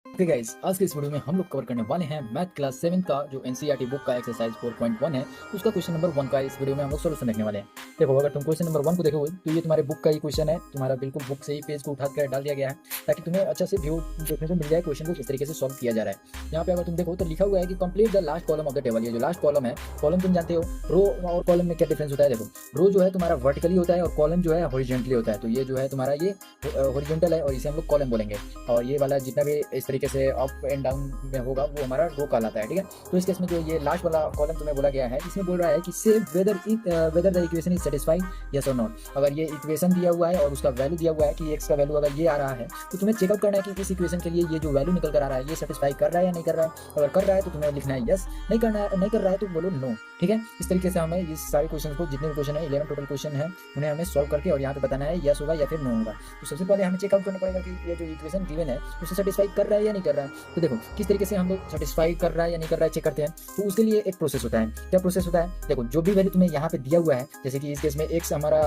Okay guys, आज के इस वीडियो में हम लोग कवर करने वाले हैं मैथ क्लास 7 का जो एनसीईआरटी बुक का एक्सरसाइज 4.1 है, उसका क्वेश्चन नंबर 1 का इस वीडियो में हम लोग सॉल्यूशन देखने वाले हैं। देखो, अगर तुम क्वेश्चन नंबर 1 को देखोगे तो ये तुम्हारे बुक का ही क्वेश्चन है, तुम्हारा बिल्कुल बुक से ही पेज को उठा कर डाल दिया गया है ताकि तुम्हें अच्छा से व्यू देखने को मिल जाए क्वेश्चन को किस तरीके से सॉल्व किया जा रहा है। यहाँ पे अगर तुम देखो तो लिखा हुआ है कि complete the last column of the table. ये जो लास्ट कॉलम है, कॉलम तुम जानते हो, रो और कॉलम में क्या डिफरेंस होता है। देखो, रो जो है तुम्हारा वर्टिकली होता है और कॉलम जो है हॉरिजॉन्टली होता है। तो ये जो है तुम्हारा ये हॉरिजॉन्टल है और इसे हम लोग कॉलम बोलेंगे, और ये वाला जितना भी इस तरीके से अप एंड डाउन में होगा वो हमारा रो कहलाता है। ठीक है, तो इस केस में जो ये लास्ट वाला कॉलम तुम्हें बोला गया है, इसमें बोल रहा है कि से whether the equation is satisfied yes और नॉट। अगर ये इक्वेशन दिया हुआ है और उसका वैल्यू दिया हुआ है कि एक्स का वैल्यू अगर ये आ रहा है, तो तुम्हें चेकआउट करना है कि इस इक्वेशन के लिए ये जो वैल्यू निकल कर आ रहा है ये सेटिस्फाई कर रहा है या नहीं कर रहा है। अगर कर रहा है तो तुम्हें लिखना है यस, नहीं करना है, नहीं कर रहा है तो बोलो नो। ठीक है, इस तरीके से हमें इस सारे क्वेश्चन को, जितने भी क्वेश्चन है 11 टोटल क्वेश्चन है, उन्हें हमें सॉल्व करके और यहाँ पे बताना है यस होगा या फिर नो होगा। तो सबसे पहले हमें चेकआउट करना पड़ेगा कि ये जो इक्वेशन गिवन है उसे सेटिस्फाई कर रहा है या नहीं कर रहा है। तो देखो किस तरीके से हम लोग सेटिस्फाई कर रहा है या नहीं कर रहा है चेक करते हैं। तो उसके लिए एक प्रोसेस होता है। क्या प्रोसेस होता है? देखो, जो भी वैल्यू तुम्हें यहाँ पे दिया हुआ है, जैसे कि इस केस में एक्स हमारा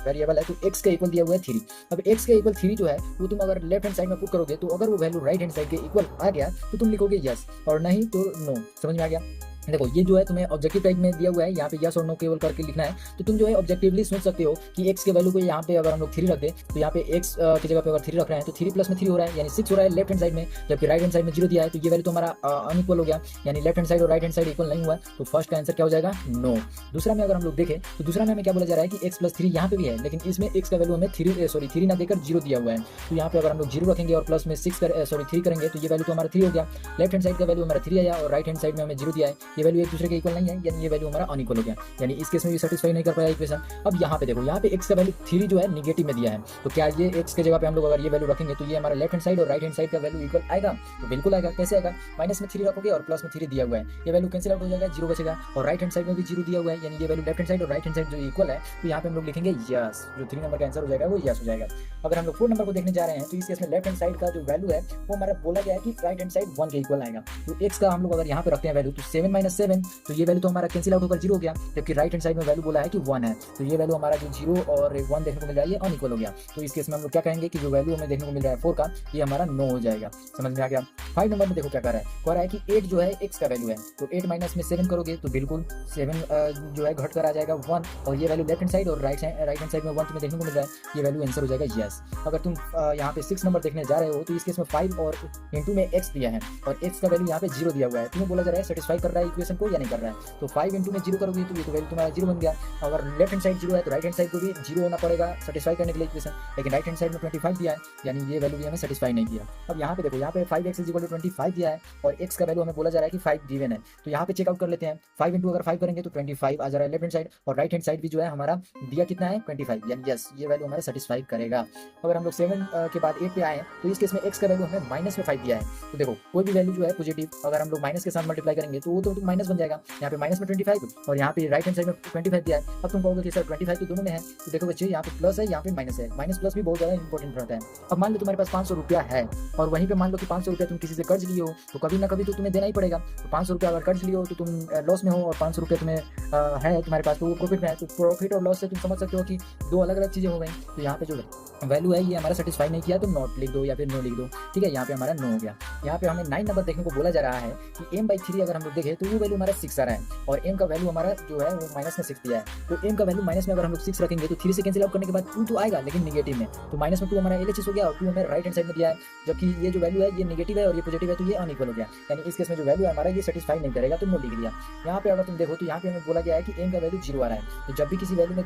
वेरिएबल है, तो एक्स का इक्वल दिया हुआ है 3। अब एक्स का इक्वल 3 जो है वो तुम अगर लेफ्ट हैंड साइड में पुट करोगे तो अगर वो वैल्यू राइट हैंड साइड के इक्वल आ गया तो तुम लिखोगे यस, और नहीं तो नो। समझ में आ गया? देखो, ये जो है तुम्हें ऑब्जेक्टिव टाइप में दिया हुआ है, यहाँ पे यस और नो केवल करके लिखना है। तो तुम जो है ऑब्जेक्टिवली सोच सकते हो कि एक्स के वैल्यू को यहाँ पे अगर हम लोग 3 रख दे तो यहाँ पे एक्स की जगह पे अगर 3 रख रहे हैं तो 3 प्लस में 3 हो रहा है, यानी 6 हो रहा है लेफ्ट हैंड साइड में, जबकि राइट हैंड साइड में 0 दिया है। तो ये वैल्यू तो हमारा अनइक्वल हो गया, यानी लेफ्ट हैंड साइड और राइट हैंड साइड इक्वल नहीं हुआ। तो फर्स्ट का आंसर क्या हो जाएगा? नो। दूसरा में अगर हम लोग देखें तो दूसरा में हमें क्या बोला जा रहा है कि एक्स प्लस 3 यहाँ पे भी है, लेकिन इसमें एक्स का वैल्यू हमें 3 ना देकर 0 दिया हुआ है। तो यहाँ पे अगर हम लोग 0 रखेंगे और प्लस में 3 करेंगे तो ये वैल्यू तो हमारा 3 हो गया। लेफ्ट हैंड साइड का वैल्यू हमारा 3 आया और राइट हैंड साइड में हमें 0 दिया है। ये वैल्यू एक दूसरे के इक्वल नहीं है, यानी ये वैल्यू हमारा अनइक्वल हो गया, यानी इस केस में भी सेटिस्फाई नहीं कर पाया इक्वेशन। अब यहाँ पे देखो, यहाँ पे एक्स का वैल्यू 3 जो है निगेटिव में दिया है, तो क्या ये एक्स के जगह पे हम लोग अगर ये वैल्यू रखेंगे तो ये हमारा लेफ्ट हैंड साइड और राइट हैंड साइड का वैल्यू इक्वल आएगा? तो बिल्कुल आएगा। कैसे आएगा? माइनस में 3 रखोगे और प्लस में 3 दिया हुआ है, ये वैल्यू कैंसिल आउट हो जाएगा, 0 बचेगा, और राइट हैंड साइड में भी 0 दिया हुआ है, यानी ये वैल्यू लेफ्ट हैंड साइड और राइट हैंड साइड जो इक्वल है, तो यहाँ पे हम लोग लिखेंगे यस। जो 3 नंबर का आंसर हो जाएगा वो यस हो जाएगा। अगर हम लोग 4 नंबर को देखने जा रहे हैं तो इस केस में लेफ्ट हैंड साइड का जो वैल्यू है वो हमारा बोला गया है कि राइट हैंड साइड 1 के इक्वल आएगा। तो एक्स का हम लोग अगर यहाँ पे रखते हैं वैल्यू तो 7 - 7, तो ये वैल्यू तो हमारा कैंसिल आउट होकर 0 हो गया, जबकि राइट हैंड साइड में वैल्यू बोला है कि 1 है। तो ये वैल्यू हमारा जो 0 और 1 देखने को मिल रहा है ये अनइक्वल हो गया। तो इस केस में हम लोग क्या कहेंगे कि जो वैल्यू हमें देखने को मिल रहा है 4 का, ये हमारा नो हो जाएगा। समझ में आ गया? 5 नंबर में देखो क्या कर रहा है कि 8 जो है एक्स का वैल्यू है, तो 8 माइनस में 7 करोगे तो बिल्कुल 7 जो है घट कर आ जाएगा 1, और ये वैल्यू लेफ्ट हैंड साइड और राइट हैंड साइड में 1 तुम्हें देखने को मिल रहा है, ये वैल्यू आंसर हो जाएगा यस। अगर तुम यहाँ पे 6 नंबर देखने जा रहे हो तो इस केस में 5 और इंटू में एक्स दिया है और एक्स का वैल्यू यहाँ पे 0 दिया हुआ है, तुम्हें बोला जा रहा है सेटिस्फाई कर रहा है इक्वेशन को या नहीं कर रहा है। तो 5 इंटू में 0 करोगे तो ये तो वैल्यू तुम्हारा 0 बन गया। अगर लेफ्ट हैंड साइड 0 है तो राइट हैंड साइड को भी 0 होना पड़ेगा सेटिस्फाई करने के लिए इक्वेशन, लेकिन राइट हैंड साइड में 25 दिया है, यानी ये वैल्यू भी हमें सेटिस्फाई नहीं किया। अब यहाँ पे देखो, यहाँ पे 5x = 25 दिया है और x का वैल्यू हमें बोला जा रहा है कि 5 गिवन है। तो यहाँ पे चेकआउट कर लेते हैं, 5 इंटू अगर 5 करेंगे तो 25 आ जा रहा है लेफ्ट हैंड साइड, और राइट हैंड साइड भी जो है हमारा दिया कितना है 25, यानी यस ये वैल्यू हमारा सेटिस्फाई करेगा। अगर हम लोग 7 के बाद 8 पे आए तो इस केस में x का वैल्यू हमें -5 दिया है। तो देखो, कोई भी वैल्यू जो है पॉजिटिव अगर हम लोग माइनस के साथ मल्टीप्लाई करेंगे तो वो तो माइनस बन जाएगा। यहाँ पे माइनस में 25 और यहाँ पे राइट हैंड साइड में 25 दिया है। अब तुम कहोगे कि सर 25 तो दोनों में है, तो देखो बच्चे यहाँ पे प्लस है यहाँ पे माइनस है, माइनस प्लस भी बहुत ज़्यादा इंपॉर्टेंट रहता है। अब मान लो तुम्हारे पास 500 रुपया है और वहीं पे मान लो कि 500 रुपया तुम किसी से कर्ज लिए हो, तो कभी ना कभी तो तुम्हें देना ही पड़ेगा। तो 500 रुपया अगर कर्ज लिए हो तो तुम लॉस में हो, और 500 रुपया तुम्हें है तुम्हारे पास तो वो प्रॉफिट में है। तो प्रॉफिट और लॉस से तुम समझ सकते हो कि दो अलग अलग चीज़ें हो गई। तो यहाँ पे जो वैल्यू है ये हमारा सेटिस्फाई नहीं किया तो नॉट लिख दो या फिर नो लिख दो। ठीक है, यहाँ पे हमारा नो हो गया। यहाँ पे हमें 9 नंबर देखने को बोला जा रहा है कि m/3 अगर हम लोग देखें तो वो वैल्यू हमारा 6 आ रहा है, और m का वैल्यू हमारा जो है वो माइनस में 6 दिया है। तो m का वैल्यू माइनस में अगर हम लोग 6 रखेंगे तो 3 से कैंसिल आउट करने के बाद 2 तो आएगा, लेकिन निगेटिव में। तो माइनस में 2 हमारा LHS हो गया और 2 हमें राइट हैंड साइड में दिया है, जबकि ये जो वैल्यू है ये निगेटिव है और ये पॉजिटिव है, तो ये अनइक्वल हो गया। यानी इस केस में जो वैल्यू है हमारा ये सेटिस्फाई नहीं करेगा, तो नो लिख दिया। यहाँ पे अगर तुम देखो तो यहाँ पे हमें बोला गया है कि m का वैल्यू 0 आ रहा है। तो जब भी किसी वैल्यू में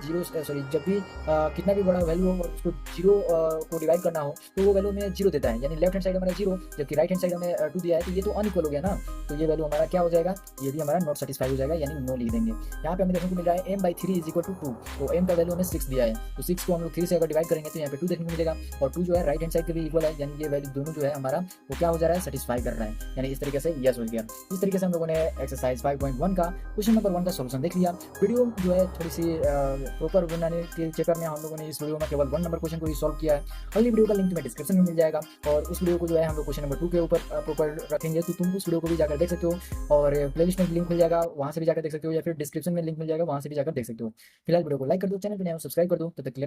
जब भी कितना भी बड़ा वैल्यू हो और उसको 0 को डिवाइड करना हो तो वो वैल्यू में 0 देता है, यानी लेफ्ट हैंड साइड हमारा 0 जबकि राइट हैंड साइड हमें 2 दिया है, तो ये तो अनइक्वल हो गया ना। तो ये वैल्यू हमारा क्या हो जाएगा? ये भी हमारा नॉट सेटिस्फाई हो जाएगा, यानी नो लिख देंगे। यहाँ पे हमें देखने को मिल रहा है m/3 = 2, तो m का वैल्यू हमें 6 दिया है, तो 6 को हम लोग 3 से अगर डिवाइड करेंगे तो यहाँ पे 2 देखने को मिलेगा, और 2 जो है राइट हैंड साइड के भी इक्वल है, यानी ये वैल्यू दोनों जो है हमारा वो क्या हो जा रहा है? सेटिस्फाई कर रहा है, यानी इस तरीके से यस हो गया। इस तरीके से हम लोगों ने एक्सरसाइज 5.1 का क्वेश्चन नंबर 1 का सोल्यूशन देख लिया। वीडियो जो है थोड़ी सी प्रॉपर बनाने के चक्कर में हम लोगों ने इस वीडियो में केवल 1 नंबर क्वेश्चन को ही सॉल्व किया है। अगली वीडियो का लिंक तुम्हें डिस्क्रिप्शन में मिल जाएगा, और उस वीडियो को जो है हम लोग क्वेश्चन नंबर 2 के ऊपर प्रॉपर रखेंगे, तो तुम उस वीडियो को भी जाकर देख सकते हो, और प्लेलिस्ट में लिंक मिल जाएगा वहाँ से भी जाकर देख सकते हो, या फिर डिस्क्रिप्शन में लिंक मिल जाएगा वहाँ से भी जाकर देख सकते हो। फिलहाल वीडियो को लाइक कर दो, चैनल पर नए हो सब्सक्राइब कर दो। तब तक